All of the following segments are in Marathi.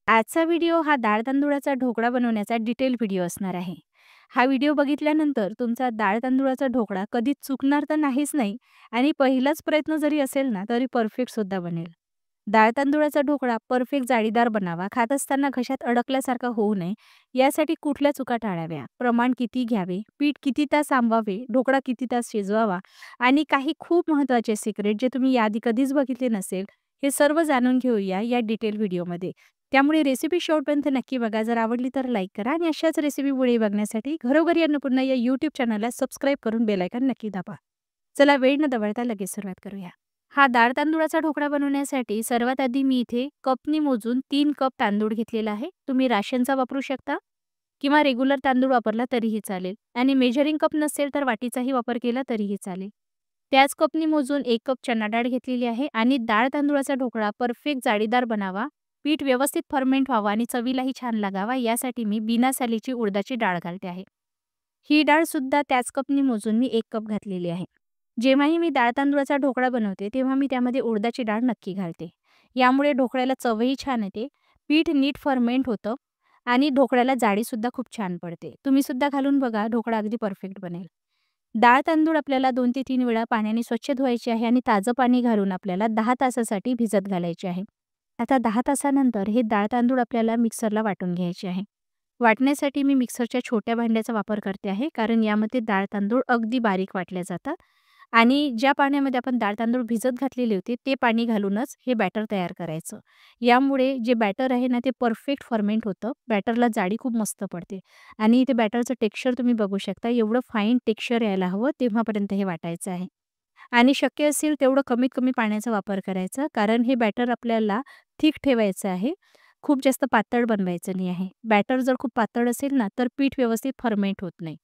आजचा व्हिडिओ हा डाळ तांदूळाचा ढोकळा बनवण्याचा डिटेल व्हिडिओ असणार आहे. हा व्हिडिओ बघितल्यानंतर तुमचा डाळ तांदूळाचा ढोकळा कधीच चुकणार तर नाहीच नाही आणि पहिलाच प्रयत्न जरी असेल ना तरी परफेक्ट सुद्धा बनेल. डाळ तांदूळाचा ढोकळा परफेक्ट जाळीदार बनावा, खात असताना घशात अडकल्यासारखा होऊ नये यासाठी कुठल्या चुका टाळाव्या, प्रमाण किती घ्यावे, पीठ किती तास आंबवावे, ढोकळा किती तास शिजवावा आणि काही खूप महत्त्वाचे सिक्रेट जे तुम्ही याआधी कधीच बघितले नसेल, हे सर्व जाणून घेऊया या डिटेल व्हिडिओमध्ये. त्यामुळे रेसिपी शेवटपर्यंत नक्की बघा. जर आवडली तर लाईक करा आणि अशाच रेसिपी पुढे बघण्यासाठी घरोघरी अन्नपूर्णा या यूट्यूब चॅनलला सबस्क्राईब करून बेल आयकॉन नक्की दाबा. चला वेळ न दवडता लगेच सुरुवात करूया. हा डाळ तांदूळाचा ढोकळा बनवण्यासाठी सर्वात आधी मी इथे कपनी मोजून 3 कप तांदूळ घेतलेला आहे. तुम्ही राशनचा वापरू शकता किंवा रेग्युलर तांदूळ वापरला तरीही चालेल आणि मेजरिंग कप नसेल तर वाटीचाही वापर केला तरीही चालेल. त्याच कपनी मोजून 1 कप चणा डाळ घेतलेली आहे आणि डाळ तांदूळाचा ढोकळा परफेक्ट जाळीदार बनावा, पीठ व्यवस्थित फर्मेंट व्हावं आणि चवीलाही छान लागावा यासाठी मी बिना सालीची उडदाची डाळ घालते आहे. ही डाळ सुद्धा त्याच कपनी मोजून मी 1 कप घातलेली आहे. जेव्हाही मी डाळ तांदूळाचा ढोकळा बनवते तेव्हा मी त्यामध्ये उडदाची डाळ नक्की घालते. यामुळे ढोकळ्याला चवही छान येते, पीठ नीट फर्मेंट होतं आणि ढोकळ्याला जाडीसुद्धा खूप छान पडते. तुम्ही सुद्धा घालून बघा, ढोकळा अगदी परफेक्ट बनेल. डाळ तांदूळ आपल्याला 2 ते 3 वेळा पाण्याने स्वच्छ धुवायचे आहे आणि ताजं पाणी घालून आपल्याला 10 तासासाठी भिजत घालायचे आहे. आता 10 तासानंतर हे डाळ तांदूळ आपल्याला मिक्सरला वाटून घ्यायचे आहे. वाटण्यासाठी मी मिक्सरच्या छोट्या भांड्याचा वापर करते आहे, कारण यामध्ये डाळ तांदूळ अगदी बारीक वाटले जातात आणि ज्या पाण्यामध्ये आपण डाळ तांदूळ भिजत घातलेले होते ते पाणी घालूनच हे बॅटर तयार करायचं. यामुळे जे बॅटर आहे ना ते परफेक्ट फर्मेंट होतं. बॅटरला जाडी खूप मस्त पडते आणि ते बॅटरचं टेक्स्चर तुम्ही बघू शकता. एवढं फाईन टेक्स्चर यायला हवं तेव्हापर्यंत हे वाटायचं आहे. आणि शक्य असेल तेवढं कमीत कमी पाण्याचा वापर करायचा, कारण हे बॅटर आपल्याला थिक ठेवायचं आहे. खूप जास्त पातळ बनवायचं नाही आहे. बॅटर जर खूप पातळ असेल ना तर पीठ व्यवस्थित फर्मेंट होत नाही.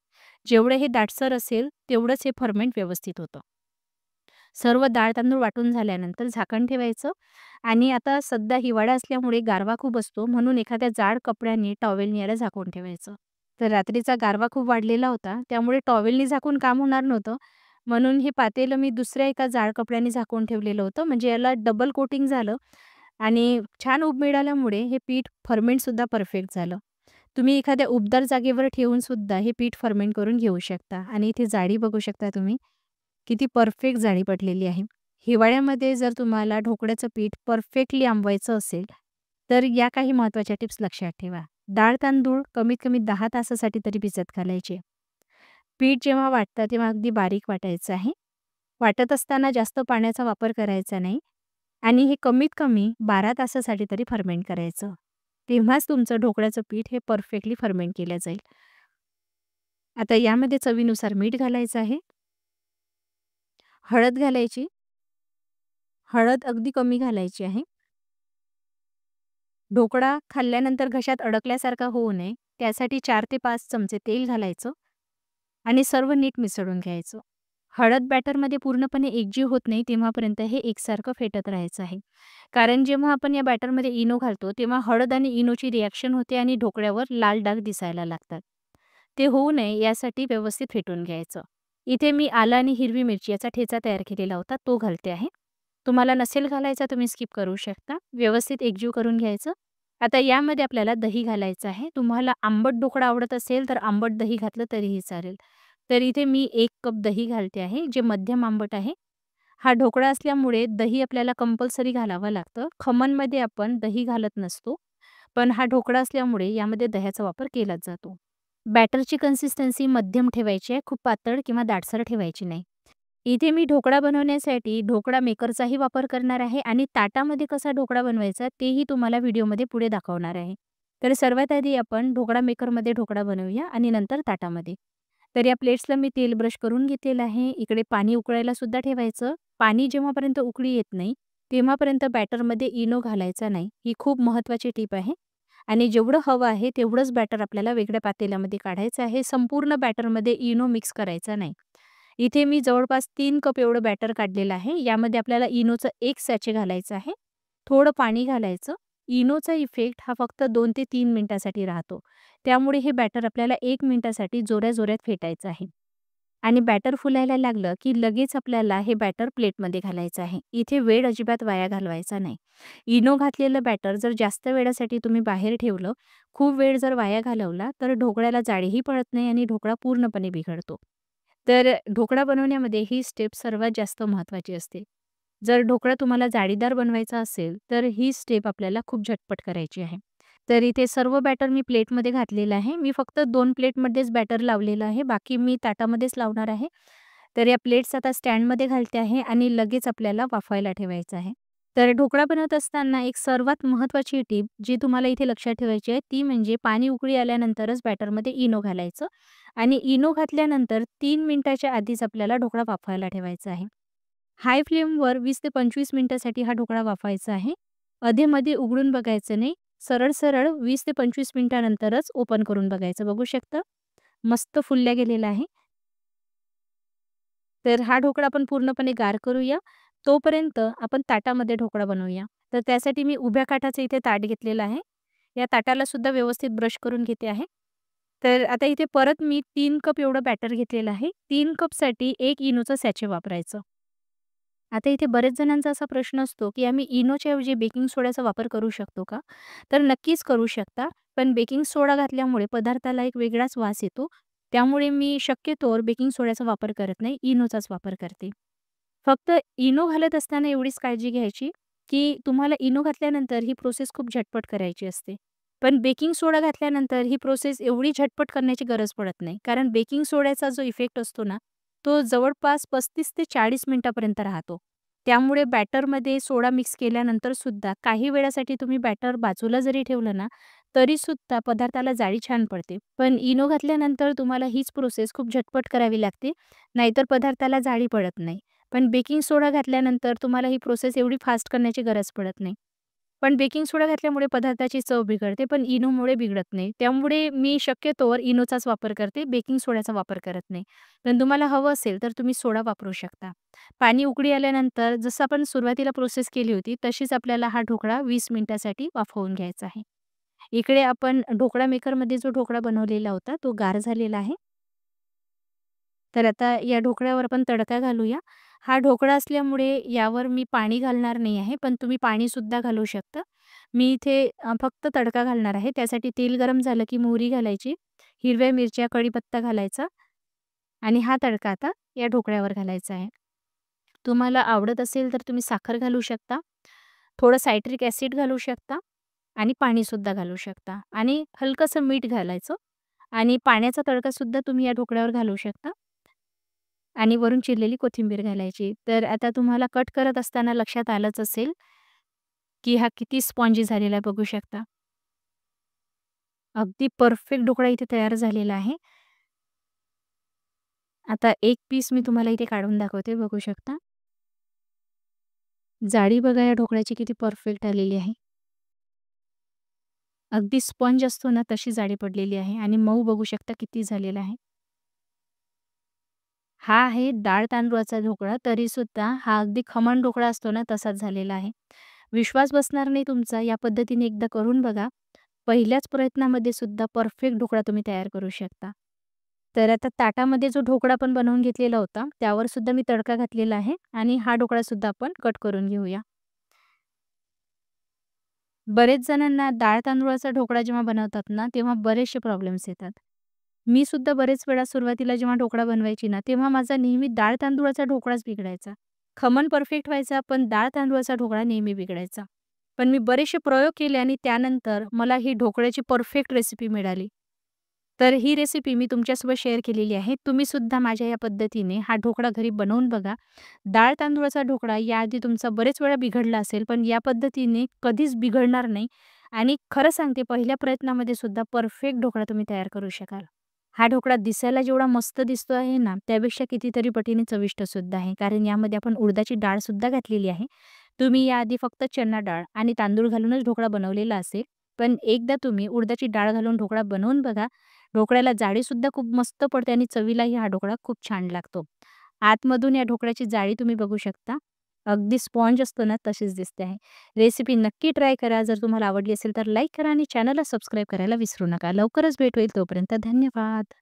जेवढे हे दाटसर असेल तेवढंच हे फर्मेंट व्यवस्थित होतं. सर्व डाळ तांदूळ वाटून झाल्यानंतर झाकण ठेवायचं आणि आता सध्या हिवाळा असल्यामुळे गारवा खूप असतो, म्हणून एखाद्या जाड कपड्याने टॉवेलने याला झाकून ठेवायचं. तर रात्रीचा गारवा खूप वाढलेला होता त्यामुळे टॉवेलने झाकून काम होणार नव्हतं, म्हणून हे पातेलं मी दुसऱ्या एका जाड कपड्याने झाकून ठेवलेलं होतं. म्हणजे याला डबल कोटिंग झालं आणि छान उब मिळाल्यामुळे हे पीठ फर्मेंटसुद्धा परफेक्ट झालं. तुम्ही एखाद्या उबदार जागेवर ठेवून सुद्धा हे पीठ फर्मेंट करून घेऊ शकता आणि इथे जाडी बघू शकता तुम्ही, किती परफेक्ट जाडी पडलेली आहे. हिवाळ्यामध्ये जर तुम्हाला ढोकळ्याचं पीठ परफेक्टली आंबवायचं असेल, तर या काही महत्त्वाच्या टिप्स लक्षात ठेवा. डाळ तांदूळ कमीत कमी 10 तासासाठी तरी भिजत घालायचे. पीठ जेव्हा वाटतं तेव्हा अगदी बारीक वाटायचं आहे. वाटत असताना जास्त पाण्याचा वापर करायचा नाही आणि हे कमीत कमी 12 तासासाठी तरी फर्मेंट करायचं. तेव्हाच तुमचं ढोकळ्याचं पीठ हे परफेक्टली फर्मेंट केलं जाईल. आता यामध्ये चवीनुसार मीठ घालायचं आहे. हळद घालायची. हळद अगदी कमी घालायची आहे. ढोकळा खाल्ल्यानंतर घशात अडकल्यासारखा होऊ नये त्यासाठी 4 ते 5 चमचे तेल घालायचं आणि सर्व नीट मिसळून घ्यायचं. हळद बॅटरमध्ये पूर्णपणे एकजीव होत नाही तेव्हापर्यंत हे एकसारखं फेटत राहायचं आहे. कारण जेव्हा आपण या बॅटरमध्ये इनो घालतो तेव्हा हळद आणि इनोची रिॲक्शन होते आणि ढोकळ्यावर लाल डाग दिसायला लागतात. ते होऊ नये यासाठी व्यवस्थित फेटून घ्यायचं. इथे मी आलं आणि हिरवी मिरची याचा ठेचा तयार केलेला होता तो घालते आहे. तुम्हाला नसेल घालायचा तुम्ही स्किप करू शकता. व्यवस्थित एकजीव करून घ्यायचं. आता यामध्ये आपल्याला दही घालायचं आहे. तुम्हाला आंबट ढोकळा आवडत असेल तर आंबट दही घातलं तरीही चालेल. तर इथे मी 1 कप दही घालते आहे, जे मध्यम आंबट आहे. हा ढोकळा असल्यामुळे दही आपल्याला कंपल्सरी घालावं लागतं. खमणमध्ये आपण दही घालत नसतो, पण हा ढोकळा असल्यामुळे यामध्ये दह्याचा वापर केलाच जातो. बॅटरची कन्सिस्टन्सी मध्यम ठेवायची आहे, खूप पातळ किंवा दाटसर ठेवायची नाही. इथे मी ढोकळा बनवण्यासाठी ढोकळा मेकरचाही वापर करणार आहे आणि ताटामध्ये कसा ढोकळा बनवायचा तेही तुम्हाला व्हिडिओमध्ये पुढे दाखवणार आहे. तर सर्वात आधी आपण ढोकळा मेकरमध्ये ढोकळा बनवूया आणि नंतर ताटामध्ये. तर या प्लेट्सला मी तेल ब्रश करून घेतलेलं आहे. इकडे पाणी उकळायला सुद्धा ठेवायचं. पाणी जेव्हापर्यंत उकळी येत नाही, तेव्हापर्यंत बॅटरमध्ये इनो घालायचा नाही. ही खूप महत्त्वाची टिप आहे आणि जेवढं हवं आहे तेवढंच बॅटर आपल्याला वेगळ्या पातेल्यामध्ये काढायचं आहे. संपूर्ण बॅटरमध्ये इनो मिक्स करायचा नाही. इथे मी जवळपास 3 कप एवढं बॅटर काढलेलं आहे. यामध्ये आपल्याला इनोचं 1 सॅचे घालायचं आहे. थोडं पाणी घालायचं. इनोचा इफेक्ट हा फक्त 2 ते 3 मिनिटासाठी राहतो. त्यामुळे हे बॅटर आपल्याला 1 मिनिटासाठी जोऱ्या-जोऱ्यात फेटायचं आहे. आणि बॅटर फुलायला लागलं, की लगेच आपल्याला हे बॅटर प्लेटमध्ये घालायचं आहे. इथे वेळ अजिबात वाया घालवायचा नाही. इनो घातलेलं बॅटर जर जास्त वेळासाठी तुम्ही बाहेर ठेवलं, खूप वेळ जर वाया घालवला, तर ढोकळ्याला जाळीही पडत नाही आणि ढोकळा पूर्णपणे बिघडतो. तर ढोकळा बनवण्यामध्ये ही स्टेप सर्वात जास्त महत्त्वाची असते. जर ढोकळा तुम्हाला जाळीदार बनवायचा असेल, तर ही स्टेप आपल्याला खूप झटपट करायची आहे. तर इथे सर्व बॅटर मी प्लेटमध्ये घातलेलं आहे. मी फक्त 2 प्लेटमध्येच बॅटर लावलेलं आहे. बाकी मी ताटामध्येच लावणार आहे. तर या प्लेट्स आता स्टँडमध्ये घालते आहे आणि लगेच आपल्याला वाफवायला ठेवायचं आहे. तर ढोकळा बनवत असताना एक सर्वात महत्त्वाची टिप जी तुम्हाला इथे लक्षात ठेवायची आहे, ती म्हणजे पाणी उकळी आल्यानंतरच बॅटरमध्ये इनो घालायचं आणि इनो घातल्यानंतर 3 मिनिटाच्या आधीच आपल्याला ढोकळा वाफवायला ठेवायचा आहे. हाय फ्लेमवर 20 ते 25 मिनिटासाठी हा ढोकळा वाफवायचा आहे. अधेमध्ये उघडून बघायचं नाही. सरळ-सरळ 20 ते 25 मिनिटानंतरच ओपन करून बघायचं. बघू शकता, मस्त फुलल्या गेलेला आहे. तर हा ढोकळा आपण पूर्णपणे गार करूया. तोपर्यंत आपण ताटामध्ये ढोकळा बनवूया. तर त्यासाठी मी उभ्या काठाचं इथे ताट घेतलेलं आहे. या ताटाला सुद्धा व्यवस्थित ब्रश करून घेते आहे. तर आता इथे परत मी 3 कप एवढं बॅटर घेतलेलं आहे. 3 कपसाठी 1 इनोचं सॅचे वापरायचं. आता इथे बरेच जणांचा असा प्रश्न असतो, की आम्ही इनोच्या ऐवजी बेकिंग सोड्याचा वापर करू शकतो का? तर नक्कीच करू शकता. पण बेकिंग सोडा घातल्यामुळे पदार्थाला एक वेगळाच वास येतो. त्यामुळे मी शक्यतोवर बेकिंग सोड्याचा वापर करत नाही, इनोचाच वापर करते. फक्त इनो घालत असताना एवढीच काळजी घ्यायची, की तुम्हाला इनो घातल्यानंतर ही प्रोसेस खूप झटपट करायची असते. पण बेकिंग सोडा घातल्यानंतर ही प्रोसेस एवढी झटपट करण्याची गरज पडत नाही. कारण बेकिंग सोड्याचा जो इफेक्ट असतो ना, तो जवळपास 35 ते 40 मिनिटापर्यंत राहतो. त्यामुळे बॅटरमध्ये सोडा मिक्स केल्यानंतर सुद्धा काही वेळासाठी तुम्ही बॅटर बाजूला जरी ठेवलं ना, तरीसुद्धा पदार्थाला जाळी छान पडते. पण इनो घातल्यानंतर तुम्हाला हीच प्रोसेस खूप झटपट करावी लागते, नाहीतर पदार्थाला जाळी पडत नाही. पण बेकिंग सोडा घातल्यानंतर तुम्हाला ही प्रोसेस एवढी फास्ट करण्याची गरज पडत नाही. पण बेकिंग सोडा घातल्यामुळे पदार्थाची चव बिघडते, पण इनोमुळे बिघडत नाही. त्यामुळे मी शक्यतोवर इनोचाच वापर करते, बेकिंग सोड्याचा वापर करत नाही. पण तुम्हाला हवं असेल तर तुम्ही सोडा वापरू शकता. पाणी उकळी आल्यानंतर जसं आपण सुरुवातीला प्रोसेस केली होती, तशीच आपल्याला हा ढोकळा 20 मिनिटासाठी वाफवून घ्यायचा आहे. इकडे आपण ढोकळा मेकरमध्ये जो ढोकळा बनवलेला होता, तो गार झालेला आहे. तर आता या ढोकळ्यावर आपण तडका घालूया. हा ढोकळा असल्यामुळे यावर मी पाणी घालणार नाही आहे, पण तुम्ही पाणीसुद्धा घालू शकता. मी इथे फक्त तडका घालणार आहे. त्यासाठी तेल गरम झालं की मोहरी घालायची, हिरव्या मिरच्या, कढीपत्ता घालायचा आणि हा तडका आता या ढोकळ्यावर घालायचा आहे. तुम्हाला आवडत असेल तर तुम्ही साखर घालू शकता, थोडं सायट्रिक ॲसिड घालू शकता आणि पाणीसुद्धा घालू शकता आणि हलकंसं मीठ घालायचं आणि पाण्याचा तडकासुद्धा तुम्ही या ढोकळ्यावर घालू शकता. आणि वरून चिरलेली कोथिंबीर घालायची. तर आता तुम्हाला कट करत असताना लक्षात आलंच असेल, की हा किती स्पॉन्जी झालेला आहे बघू शकता. अगदी परफेक्ट ढोकळा इथे तयार झालेला आहे. आता एक पीस मी तुम्हाला इथे काढून दाखवते बघू शकता. जाडी बघा या ढोकळ्याची किती परफेक्ट आलेली आहे. अगदी स्पंज असतो ना तशी जाडी पडलेली आहे आणि मऊ बघू शकता किती झालेला आहे. हा आहे डाळ तांदूळाचा ढोकळा, तरीसुद्धा हा अगदी खमण ढोकळा असतो ना तसाच झालेला आहे. विश्वास बसणार नाही तुमचा, या पद्धतीने एकदा करून बघा. पहिल्याच प्रयत्नामध्ये सुद्धा परफेक्ट ढोकळा तुम्ही तयार करू शकता. तर आता ताटामध्ये जो ढोकळा आपण बनवून घेतलेला होता, त्यावर सुद्धा मी तडका घातलेला आहे आणि हा ढोकळासुद्धा आपण कट करून घेऊया. बरेच जणांना डाळ तांदूळाचा ढोकळा जेव्हा बनवतात ना, तेव्हा बरेचसे प्रॉब्लेम्स येतात. मी सुद्धा बरेच वेळा सुरुवातीला जेव्हा ढोकळा बनवायची ना, तेव्हा माझा नेहमी डाळ तांदूळाचा ढोकळाच बिघडायचा. खमण परफेक्ट व्हायचा, पण डाळ तांदूळाचा ढोकळा नेहमी बिघडायचा. पण मी बरेचसे प्रयोग केले आणि त्यानंतर मला ही ढोकळ्याची परफेक्ट रेसिपी मिळाली. तर ही रेसिपी मी तुमच्यासोबत शेअर केलेली आहे. तुम्ही सुद्धा माझ्या या पद्धतीने हा ढोकळा घरी बनवून बघा. डाळ तांदूळाचा ढोकळा याआधी तुमचा बरेच वेळा बिघडला असेल, पण या पद्धतीने कधीच बिघडणार नाही आणि खरं सांगते पहिल्या प्रयत्नामध्ये सुद्धा परफेक्ट ढोकळा तुम्ही तयार करू शकाल. हा ढोकळा दिसायला जेवढा मस्त दिसतो आहे ना, त्यापेक्षा कितीतरी पटीने चविष्ट सुद्धा आहे. कारण यामध्ये आपण उडदाची डाळ सुद्धा घातलेली आहे. तुम्ही याआधी फक्त चना डाळ आणि तांदूळ घालूनच ढोकळा बनवलेला असेल. पण एकदा तुम्ही उडदाची डाळ घालून ढोकळा बनवून बघा. ढोकळ्याला जाळीसुद्धा खूप मस्त पडते आणि चवीलाही हा ढोकळा खूप छान लागतो. आतमधून या ढोकळ्याची जाळी तुम्ही बघू शकता. अगदी स्पॉन्ज असतो ना, तशीच दिसते आहे. रेसिपी नक्की ट्राय करा. जर तुम्हाला आवडली असेल तर लाईक करा आणि चॅनलला सबस्क्राईब करायला विसरू नका. लवकरच भेट होईल. तोपर्यंत धन्यवाद.